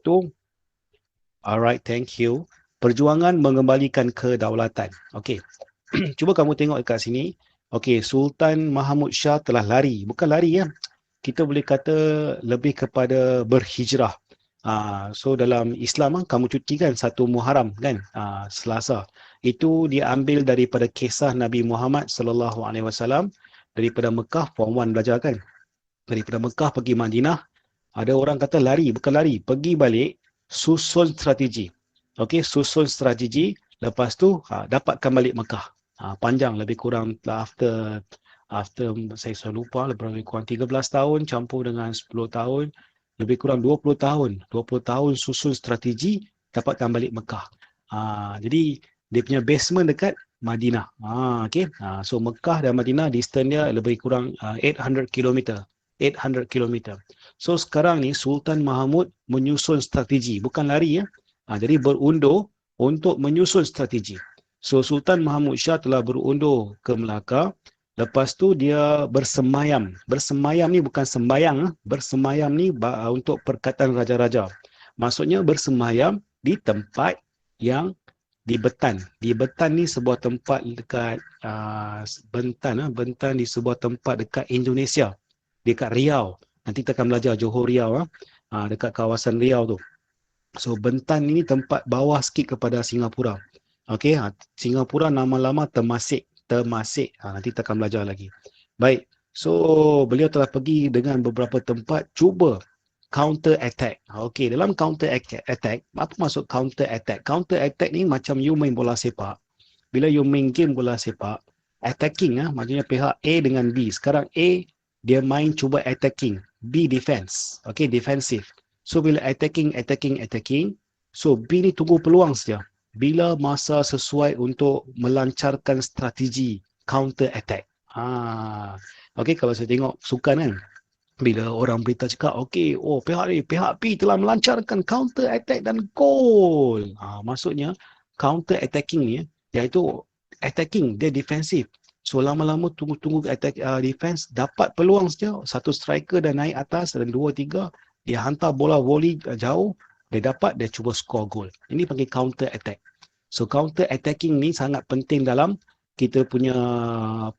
satu. Alright, thank you. Perjuangan mengembalikan kedaulatan. Okey. Cuba kamu tengok dekat sini. Okey, Sultan Mahmud Shah telah lari. Bukan lari ya. Kita boleh kata lebih kepada berhijrah. So dalam Islam kamu cuti kan 1 Muharram kan, Selasa. Itu diambil daripada kisah Nabi Muhammad sallallahu alaihi wasallam daripada Mekah. Form 1 belajar kan. Daripada Mekah pergi Madinah. Ada orang kata lari, bukan lari, pergi balik, susun strategi. Okey, susun strategi, lepas tu dapatkan balik Mekah. Panjang, lebih kurang after saya lupa, lebih kurang 13 tahun campur dengan 10 tahun, lebih kurang 20 tahun. 20 tahun susun strategi, dapatkan balik Mekah. Jadi dia punya basement dekat Madinah. Okey. So Mekah dan Madinah distance dia lebih kurang 800 km. 800 km. So sekarang ni Sultan Mahmud menyusun strategi, bukan lari ya. Jadi berundur untuk menyusun strategi. So Sultan Mahmud Shah telah berundur ke Melaka. Lepas tu dia bersemayam. Bersemayam ni bukan sembayang, bersemayam ni untuk perkataan raja-raja. Maksudnya bersemayam di tempat yang di Betan. Di Betan ni sebuah tempat dekat Bentan di sebuah tempat dekat Indonesia. Dekat Riau. Nanti kita akan belajar Johor Riau. Dekat kawasan Riau tu. So Bentan ini tempat bawah sikit kepada Singapura. Okey, Singapura nama-lama Temasek. Nanti kita akan belajar lagi. Baik. So beliau telah pergi dengan beberapa tempat cuba counter attack. Okey, dalam counter attack, apa maksud counter attack? Counter attack ni macam you main bola sepak. Bila you main game bola sepak, attacking maksudnya pihak A dengan B. Sekarang A dia main cuba attacking, B defense. Okey, defensive. So bila attacking, so B ni tunggu peluang saja. Bila masa sesuai untuk melancarkan strategi counter attack. Okey, kalau saya tengok sukan kan, bila orang berita cakap, okey, pihak B telah melancarkan counter attack dan gol. Maksudnya counter attacking ni, iaitu attacking, dia defensif. So lama-lama tunggu attack defense, dapat peluang saja, satu striker dah naik atas dan 2-3, dia hantar bola volley jauh, dia cuba score gol. Ini panggil counter attack. So counter attacking ni sangat penting dalam kita punya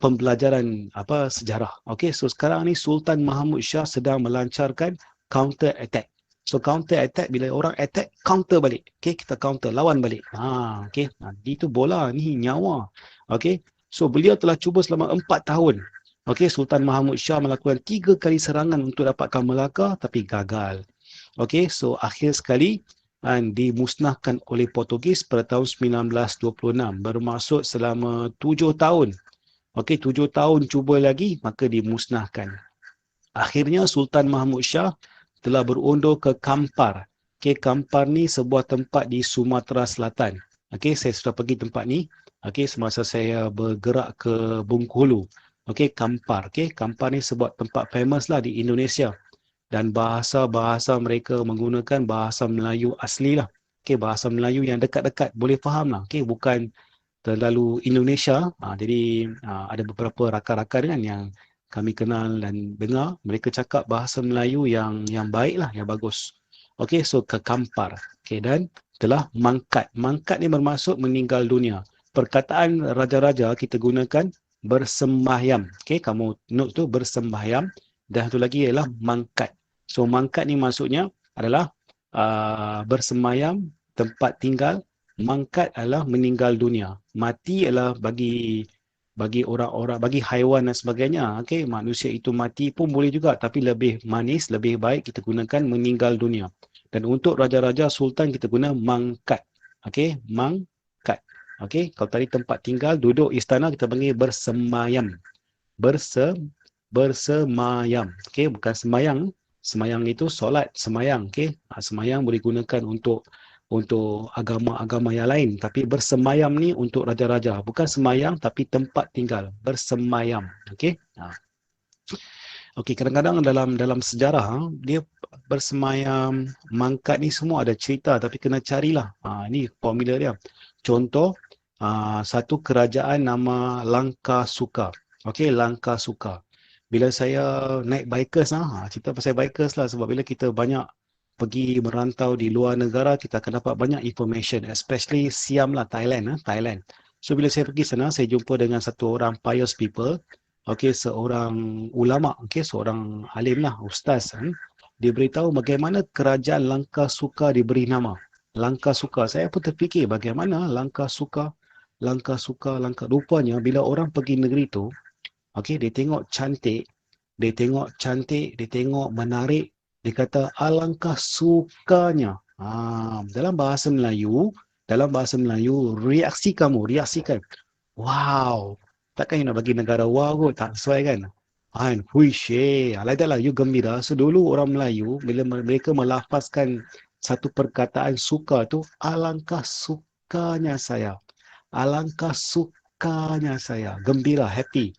pembelajaran sejarah. Okey, so sekarang ni Sultan Mahmud Shah sedang melancarkan counter attack. So counter attack, bila orang attack, counter balik. Okey, kita counter, lawan balik. Okey, itu bola ni nyawa. Okey, so beliau telah cuba selama 4 tahun. Okey, Sultan Mahmud Shah melakukan 3 kali serangan untuk dapatkan Melaka tapi gagal. Okey, so akhir sekali dimusnahkan oleh Portugis pada tahun 1926. Bermaksud selama 7 tahun. Okey, 7 tahun cuba lagi, maka dimusnahkan. Akhirnya Sultan Mahmud Shah telah berundur ke Kampar. Okey, Kampar ni sebuah tempat di Sumatera Selatan. Okey, saya sudah pergi tempat ni. Okey, semasa saya bergerak ke Bengkulu. Okey, Kampar. Okey, Kampar ni sebuah tempat famous lah di Indonesia. Dan bahasa-bahasa mereka menggunakan bahasa Melayu asli lah. Okey, bahasa Melayu yang dekat-dekat, boleh faham lah. Okey, bukan terlalu Indonesia. Jadi ada beberapa rakan-rakan kan yang kami kenal dan dengar, mereka cakap bahasa Melayu yang baik lah, yang bagus. Okey, so ke Kampar. Okey, dan telah mangkat. Mangkat ni bermaksud meninggal dunia. Perkataan raja-raja kita gunakan bersembahyam. Okey, kamu note tu bersembahyam. Dan satu lagi ialah mangkat. So mangkat ni maksudnya adalah bersemayam, tempat tinggal. Mangkat adalah meninggal dunia. Mati adalah bagi orang-orang, bagi haiwan dan sebagainya. Okey, manusia itu mati pun boleh juga, tapi lebih manis, lebih baik kita gunakan meninggal dunia. Dan untuk raja-raja sultan kita guna mangkat. Okey, mangkat. Okey, kalau tadi tempat tinggal, duduk istana kita panggil bersemayam. Bersemayam. Okey, bukan semayang. Semayang itu solat, semayang. Okey, semayang boleh gunakan untuk agama-agama yang lain, tapi bersemayam ni untuk raja-raja. Bukan semayang tapi tempat tinggal, bersemayam. Okey. Okey, kadang-kadang dalam sejarah dia bersemayam, mangkat ni semua ada cerita, tapi kena carilah. Ini formula dia. Contoh, satu kerajaan nama Langkasuka. Okey, Langkasuka. Bila saya naik bikers cerita pasal bikers lah, sebab bila kita banyak pergi merantau di luar negara, kita akan dapat banyak information, especially Siam lah, Thailand. Thailand. So bila saya pergi sana, saya jumpa dengan satu orang pious people, seorang ulama, seorang alim lah, ustaz. Dia beritahu bagaimana kerajaan Langkah Suka diberi nama. Langkah Suka. Saya pun terfikir bagaimana Langkah Suka, rupanya bila orang pergi negeri tu, dia tengok cantik, dia tengok menarik, dia kata alangkah sukanya. Dalam bahasa Melayu, reaksikan. Wow, takkan you nak bagi negara wow kot, tak sesuai kan? Huish, like that lah, you gembira. So dulu orang Melayu, bila mereka melafazkan satu perkataan suka tu, alangkah sukanya saya. Alangkah sukanya saya. Gembira, happy.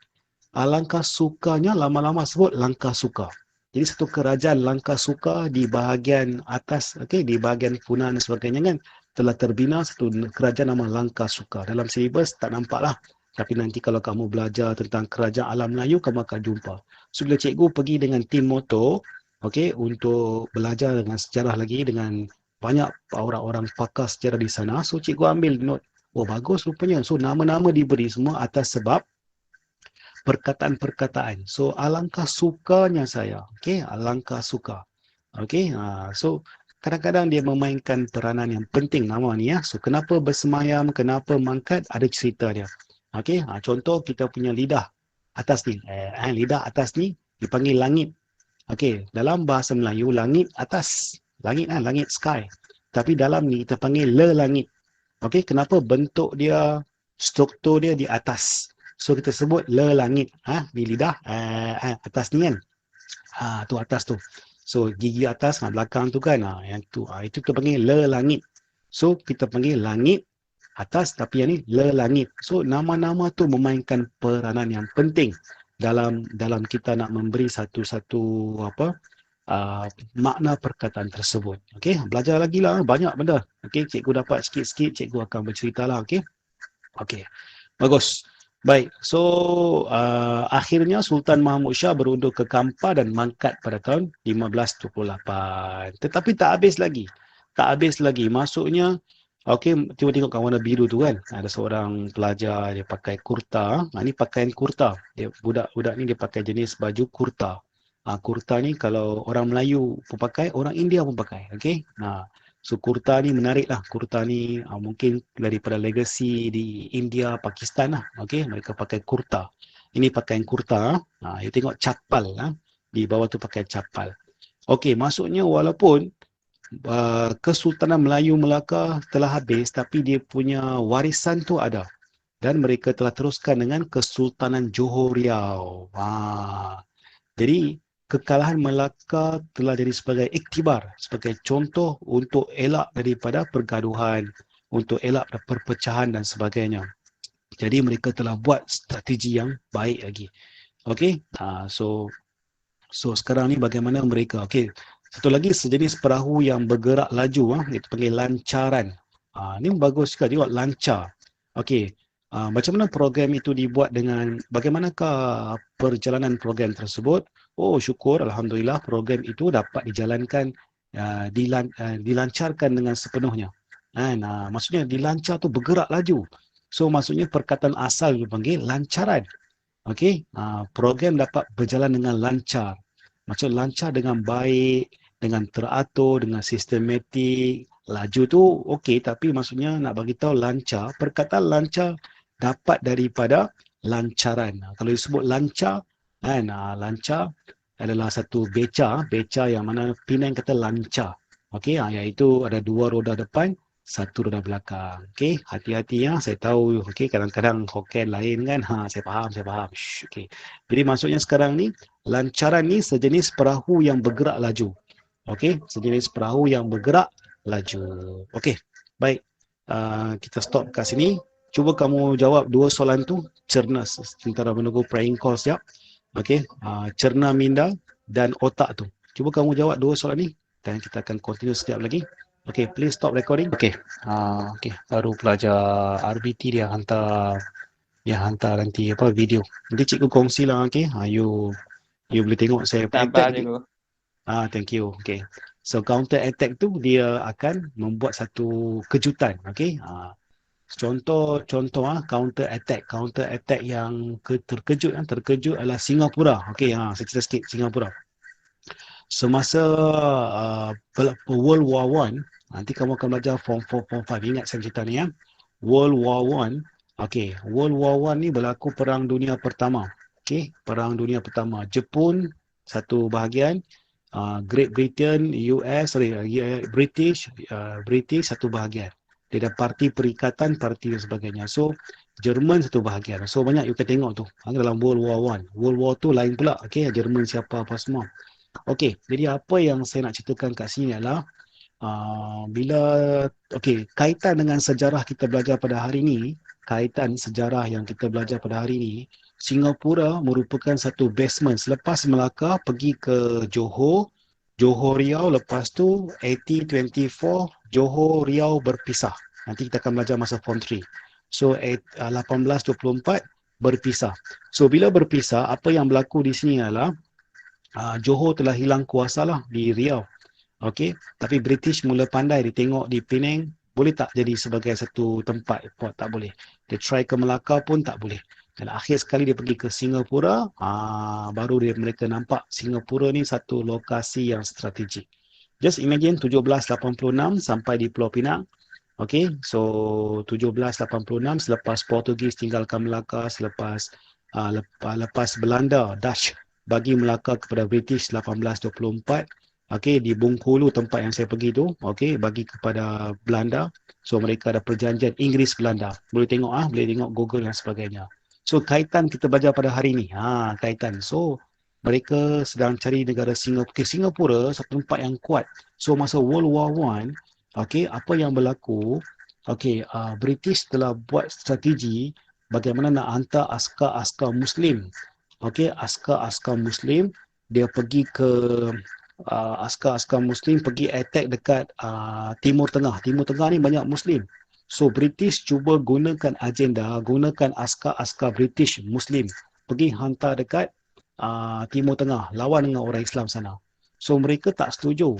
Alangkah sukanya, lama-lama sebut Langkah Suka. Jadi satu kerajaan Langkah Suka di bahagian atas, di bahagian Funan dan sebagainya kan, telah terbina satu kerajaan nama Langkah Suka. Dalam silibus tak nampak lah. Tapi nanti kalau kamu belajar tentang kerajaan alam Melayu, kamu akan jumpa. So bila cikgu pergi dengan tim motor, untuk belajar dengan sejarah lagi, dengan banyak orang-orang pakar sejarah di sana, so cikgu ambil note. Oh bagus rupanya. So nama-nama diberi semua atas sebab perkataan-perkataan. So alangkah sukanya saya. Alangkah suka. So kadang-kadang dia memainkan peranan yang penting nama ni ya. So kenapa bersemayam, kenapa mangkat, ada cerita dia. Contoh kita punya lidah atas ni. Lidah atas ni dipanggil langit. Dalam bahasa Melayu langit atas. Langit sky. Tapi dalam ni kita panggil langit. Kenapa bentuk dia, struktur dia di atas. So kita sebut langit, di lidah atas ni kan. Tu atas tu. So gigi atas belakang tu kan, yang tu itu kita panggil langit. So kita panggil langit atas, tapi yang ni langit. So nama-nama tu memainkan peranan yang penting dalam kita nak memberi satu-satu makna perkataan tersebut. Belajar lagi lah, banyak benda. Cikgu dapat sikit-sikit, cikgu akan bercerita lah. Bagus. Baik, so akhirnya Sultan Mahmud Shah berundur ke Kampar dan mangkat pada tahun 1528. Tetapi tak habis lagi. Maksudnya, cuba tengok kat warna biru tu kan. Ada seorang pelajar, dia pakai kurta. Ni pakaian kurta. Budak ni dia pakai jenis baju kurta. Kurta ni kalau orang Melayu pun pakai, orang India pun pakai. So kurta ni menarik lah. Kurta ni mungkin daripada legacy di India, Pakistan lah. Mereka pakai kurta. Ini pakaian kurta. You tengok capal lah. Di bawah tu pakai capal. Maksudnya walaupun Kesultanan Melayu Melaka telah habis, tapi dia punya warisan tu ada. Dan mereka telah teruskan dengan Kesultanan Johor Riau. Jadi kekalahan Melaka telah jadi sebagai iktibar, sebagai contoh untuk elak daripada pergaduhan, untuk elak daripada perpecahan dan sebagainya. Jadi mereka telah buat strategi yang baik lagi. So sekarang ni bagaimana mereka? Satu lagi sejenis perahu yang bergerak laju, itu panggil lancaran. Ni bagus juga, tengok lancar. Macam mana program itu dibuat, dengan bagaimanakah perjalanan program tersebut? Syukur, Alhamdulillah program itu dapat dijalankan, dilancarkan dengan sepenuhnya. Maksudnya dilancar tu bergerak laju. So maksudnya perkataan asal dipanggil lancaran. Program dapat berjalan dengan lancar. Maksud lancar dengan baik, dengan teratur, dengan sistematik. Laju tu tapi maksudnya nak bagi tahu lancar, perkataan lancar dapat daripada lancaran. Kalau disebut lancar, lancar adalah satu beca yang mana Penang kata lancar. Iaitu ada dua roda depan, satu roda belakang. Hati-hati ya, saya tahu kadang-kadang Hokkien lain kan. Saya faham. Jadi maksudnya sekarang ni lancaran ni sejenis perahu yang bergerak laju. Sejenis perahu yang bergerak laju. Baik. Kita stop kat sini. Cuba kamu jawab dua soalan tu cerna sementara menunggu praying call sekejap. Cerna minda dan otak tu. Cuba kamu jawab dua soalan ni dan kita akan continue sekejap lagi. Please stop recording. Baru pelajar RBT dia hantar nanti video. Nanti cikgu kongsi lah. You boleh tengok saya. Sabar cikgu. Thank you. So counter attack tu dia akan membuat satu kejutan, okey. Contoh counter attack yang terkejut adalah Singapura. Okey, saya cerita sikit Singapura. Semasa World War One, nanti kamu akan belajar form 4, form 5. Ingat saya cerita ni ya. World War One, okey, World War One ni berlaku Perang Dunia Pertama. Okey, Perang Dunia Pertama. Jepun satu bahagian, Great Britain, British satu bahagian. Dia ada parti perikatan, parti dan sebagainya. So, Jerman satu bahagian. So, banyak you can tengok tu dalam World War One. World War tu lain pula. Okey, Jerman siapa apa semua. Okey, jadi apa yang saya nak ceritakan kat sini adalah kaitan dengan sejarah kita belajar pada hari ini, kaitan sejarah yang kita belajar pada hari ini, Singapura merupakan satu basement. Selepas Melaka pergi ke Johor Riau, lepas tu 1824 Johor Riau berpisah. Nanti kita akan belajar masa form 3. So 1824 berpisah. So bila berpisah, apa yang berlaku di sini adalah Johor telah hilang kuasa lah di Riau. Okey, tapi British mula pandai, dia tengok di Penang boleh tak jadi sebagai satu tempat port, tak boleh. Dia try ke Melaka pun tak boleh. Dan akhir sekali dia pergi ke Singapura, baru mereka nampak Singapura ni satu lokasi yang strategik. Just imagine 1786 sampai di Pulau Pinang. Okey, so 1786 selepas Portugis tinggalkan Melaka, lepas Belanda, Dutch bagi Melaka kepada British 1824. Okey, di Bengkulu tempat yang saya pergi tu, okey, bagi kepada Belanda. So mereka ada perjanjian Inggeris-Belanda. Boleh tengok Google dan sebagainya. So kaitan kita belajar pada hari ni. Kaitan. So mereka sedang cari negara Singapura. Okay, Singapura satu tempat yang kuat. So masa World War One, okey, apa yang berlaku? Okey, British telah buat strategi bagaimana nak hantar askar-askar Muslim. Okey, askar-askar Muslim dia pergi ke askar-askar Muslim pergi attack dekat Timur Tengah. Timur Tengah ni banyak Muslim. So British cuba gunakan askar-askar British Muslim pergi hantar dekat Timur Tengah, lawan dengan orang Islam sana. So mereka tak setuju.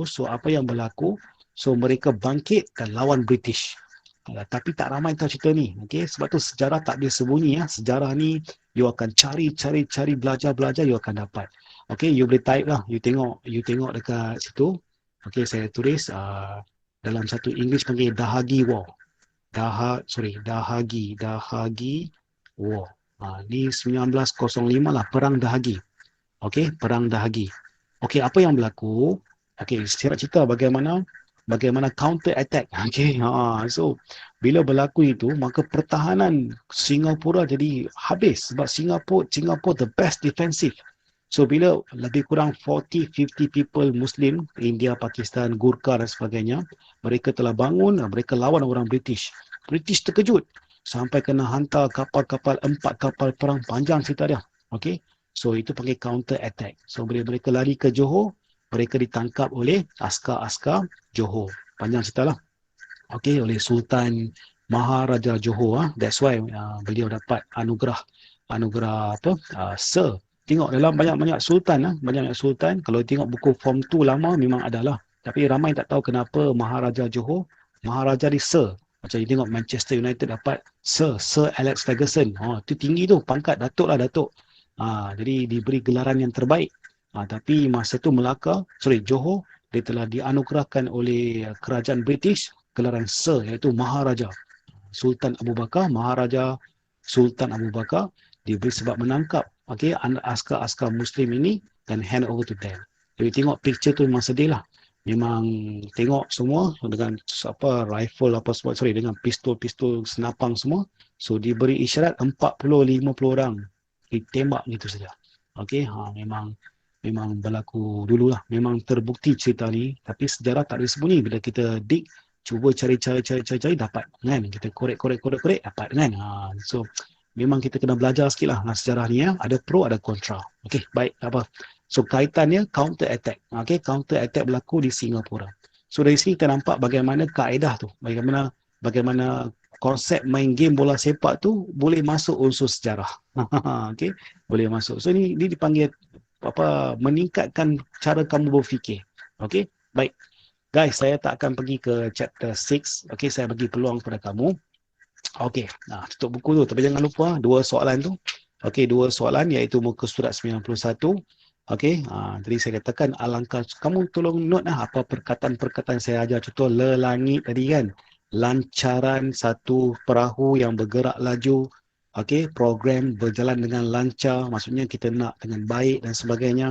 So apa yang berlaku? So mereka bangkit dan lawan British. Tapi tak ramai tahu cerita ni. Okay? Sebab tu sejarah tak boleh sembunyi. Sejarah ni you akan cari, belajar, you akan dapat. Okay, you boleh type lah. You tengok dekat situ. Okay, saya tulis dalam satu English panggil Dahagi War. Dahagi War. Ni 1905 lah, Perang Dahagi. Okay, Perang Dahagi. Okay, apa yang berlaku? Okay, saya nak cerita bagaimana counter attack. Okay, so bila berlaku itu, maka pertahanan Singapura jadi habis sebab Singapura the best defensive. So bila lebih kurang 40-50 people Muslim, India, Pakistan, Gurkha dan sebagainya, mereka telah bangun, mereka lawan orang British. British terkejut sampai kena hantar kapal-kapal, 4 kapal perang, panjang cerita dia. Okay, so itu panggil counter attack. So bila mereka lari ke Johor, mereka ditangkap oleh askar-askar Johor. Panjang cerita lah. Okay, oleh Sultan Maharaja Johor. That's why beliau dapat anugerah Sir. Tengok dalam banyak-banyak sultan. Kalau tengok buku form 2 lama memang adalah. Tapi ramai tak tahu kenapa Maharaja Johor, Maharaja di Sir. Macam you tengok Manchester United dapat Sir Alex Ferguson. Itu tinggi tu, pangkat Datuk lah, Datuk. Jadi diberi gelaran yang terbaik. Tapi masa tu Johor, dia telah dianugerahkan oleh kerajaan British gelaran Sir, iaitu Maharaja. Sultan Abu Bakar, Maharaja Sultan Abu Bakar diberi sebab menangkap askar-askar Muslim ini dan hand over to them. Jadi tengok picture tu memang sedih lah. Memang tengok semua dengan rifle dengan pistol senapang semua. So diberi isyarat 40-50 orang ditembak gitu saja. Okey, memang berlaku dululah. Memang terbukti cerita ni, tapi sejarah tak disembunyi. Bila kita cuba cari dapat kan, kita korek dapat kan. So memang kita kena belajar sikit lah dengan sejarah ni ya. Ada pro, ada kontra. Okey, baik, apa. So kaitannya counter attack. Okey, counter attack berlaku di Singapura. So dari sini kita nampak bagaimana kaedah tu, bagaimana konsep main game bola sepak tu boleh masuk unsur sejarah. Okey, boleh masuk. So ni dipanggil meningkatkan cara kamu berfikir. Okey, baik. Guys, saya tak akan pergi ke chapter 6. Okey, saya bagi peluang kepada kamu. Okey, tutup buku tu. Tapi jangan lupa dua soalan tu. Okey, dua soalan iaitu muka surat 91. Okey, jadi saya katakan alangkah kamu tolong note apa perkataan-perkataan saya ajar. Contoh lelangit tadi kan. Lancaran satu perahu yang bergerak laju. Okey, program berjalan dengan lancar. Maksudnya kita nak dengan baik dan sebagainya.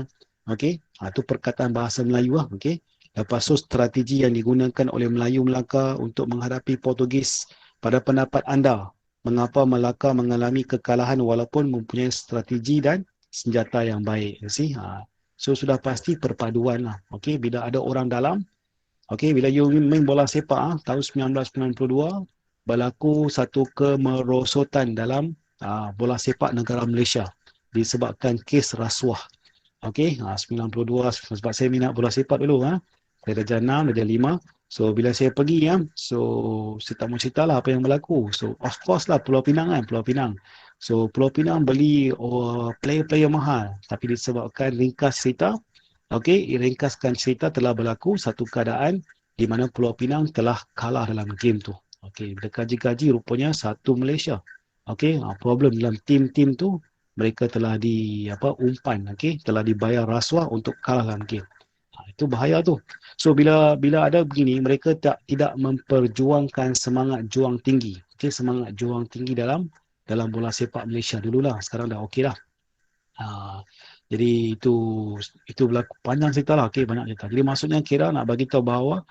Okey, itu perkataan bahasa Melayu lah. Okey. Lepas tu strategi yang digunakan oleh Melayu Melaka untuk menghadapi Portugis. Pada pendapat anda, mengapa Melaka mengalami kekalahan walaupun mempunyai strategi dan senjata yang baik? So sudah pasti perpaduan lah. Okay, bila ada orang dalam, okay, bila you main bola sepak tahun 1992, berlaku satu kemerosotan dalam bola sepak negara Malaysia disebabkan kes rasuah. Okay, 92 sebab saya minat bola sepak dulu. Saya darjah 6, darjah 5. So bila saya pergi so saya tak mau cerita lah apa yang berlaku. So of course lah Pulau Pinang Pulau Pinang. So Pulau Pinang beli player-player mahal. Tapi disebabkan ringkas cerita, ringkaskan cerita telah berlaku satu keadaan di mana Pulau Pinang telah kalah dalam game tu. Bila kaji-kaji rupanya satu Malaysia. Problem dalam tim-tim tu mereka telah umpan, telah dibayar rasuah untuk kalah dalam game. Itu bahaya tu. So bila ada begini, mereka tidak memperjuangkan semangat juang tinggi. Semangat juang tinggi dalam bola sepak Malaysia dululah. Sekarang dah okey lah. Jadi itu berlaku panjang cerita lah. Banyak cerita. Jadi maksudnya kira nak bagi tahu bahawa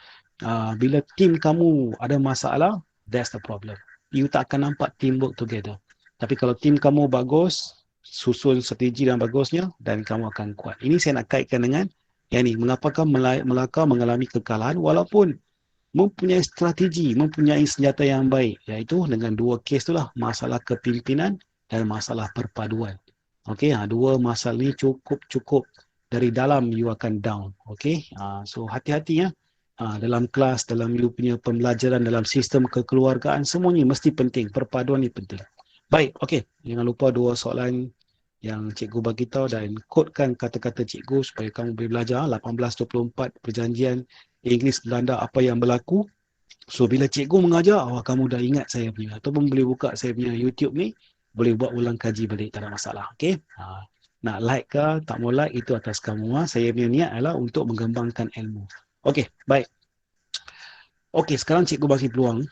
bila tim kamu ada masalah, that's the problem. You tak akan nampak teamwork together. Tapi kalau tim kamu bagus, susun strategi dan bagusnya, dan kamu akan kuat. Ini saya nak kaitkan dengan yang ni, mengapakah Melaka mengalami kekalahan walaupun mempunyai strategi, mempunyai senjata yang baik, iaitu dengan dua kes itulah, masalah kepimpinan dan masalah perpaduan. Dua masalah ni cukup dari dalam you akan down. So hati-hati dalam kelas, dalam you punya pembelajaran, dalam sistem kekeluargaan, semuanya mesti penting, perpaduan ni penting. Baik, jangan lupa dua soalan yang cikgu bagi tahu dan kodkan kata-kata cikgu supaya kamu boleh belajar. 1824 perjanjian Inggeris Belanda apa yang berlaku. So bila cikgu mengajar, kamu dah ingat saya punya, ataupun boleh buka saya punya YouTube ni, boleh buat ulang kaji balik, tak ada masalah. Nak like ke tak mau like, itu atas kamu. Saya punya niat adalah untuk mengembangkan ilmu. Baik. Sekarang cikgu bagi peluang.